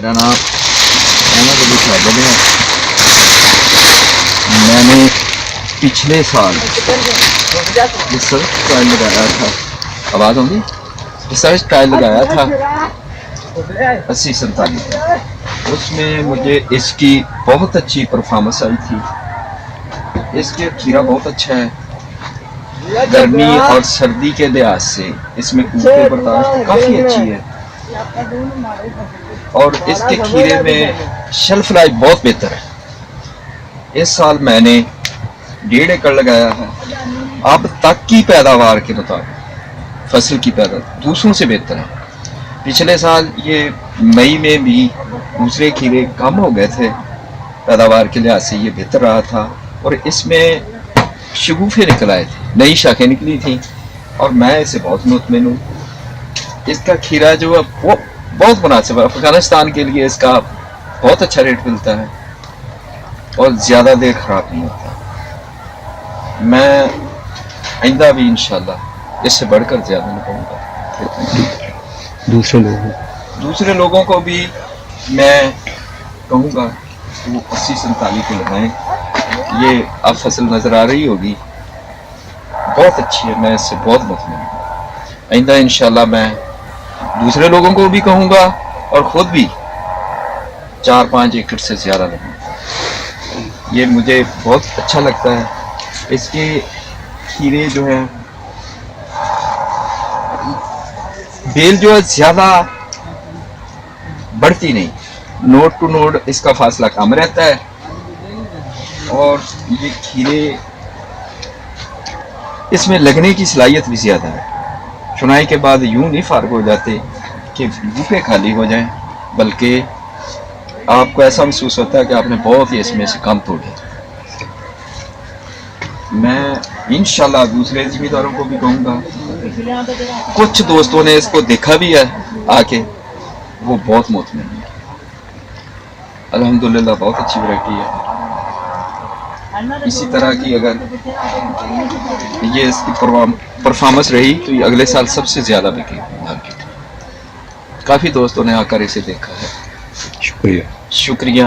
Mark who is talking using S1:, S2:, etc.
S1: मेरा नाम अहमद अली साजिद है। मैंने पिछले साल रिसर्च ट्रायल लगाया था, आवाज़ होगी, रिसर्च ट्रायल लगाया था 80-47 का। उसमें मुझे इसकी बहुत अच्छी परफॉर्मेंस आई थी। इसके खीरा बहुत अच्छा है, गर्मी और सर्दी के लिहाज से इसमें ऊपर बर्दाश्त काफ़ी अच्छी है और इसके खीरे में शेल्फ लाइफ बहुत बेहतर है। इस साल मैंने 1.5 एकड़ लगाया है। अब तक की पैदावार के मुताबिक फसल की पैदावार दूसरों से बेहतर है। पिछले साल ये मई में भी दूसरे खीरे कम हो गए थे, पैदावार के लिहाज से ये बेहतर रहा था और इसमें शगुफे निकल आए थे, नई शाखें निकली थी और मैं इसे बहुत मुतमिन हूँ। इसका खीरा जो है वो बहुत मुनासिब है। अफगानिस्तान के लिए इसका बहुत अच्छा रेट मिलता है और ज़्यादा देर ख़राब नहीं होता। मैं आइंदा भी इंशाल्लाह इससे बढ़कर ज़्यादा लगाऊंगा। दूसरे लोगों को भी मैं कहूँगा वो 80-47 को लगाएं। ये अब फसल नज़र आ रही होगी, बहुत अच्छी है, मैं इससे बहुत मुतमिन हूँ। आइंदा इंशाल्लाह मैं दूसरे लोगों को भी कहूँगा और ख़ुद भी 4-5 एकड़ से ज़्यादा लगाऊंगा। ये मुझे बहुत अच्छा लगता है। इसके खीरे जो है, बेल जो है ज़्यादा बढ़ती नहीं, नोड टू नोड इसका फासला कम रहता है और ये खीरे इसमें लगने की सलाहियत भी ज़्यादा है। चुनाई के बाद यूं नहीं फारग हो जाते कि बूफे खाली हो जाएं, बल्कि आपको ऐसा महसूस होता है कि आपने बहुत ही इसमें से कम तोड़े। मैं इंशाल्लाह दूसरे ज़िम्मेदारों को भी कहूँगा, कुछ दोस्तों ने इसको देखा भी है आके, वो बहुत मुतमिन है। अल्हम्दुलिल्लाह बहुत अच्छी वैरायटी है। इसी तरह की अगर ये इसकी परफॉर्मेंस रही तो ये अगले साल सबसे ज़्यादा बिकेगी मार्केट। काफ़ी दोस्तों ने आकर इसे देखा है। शुक्रिया।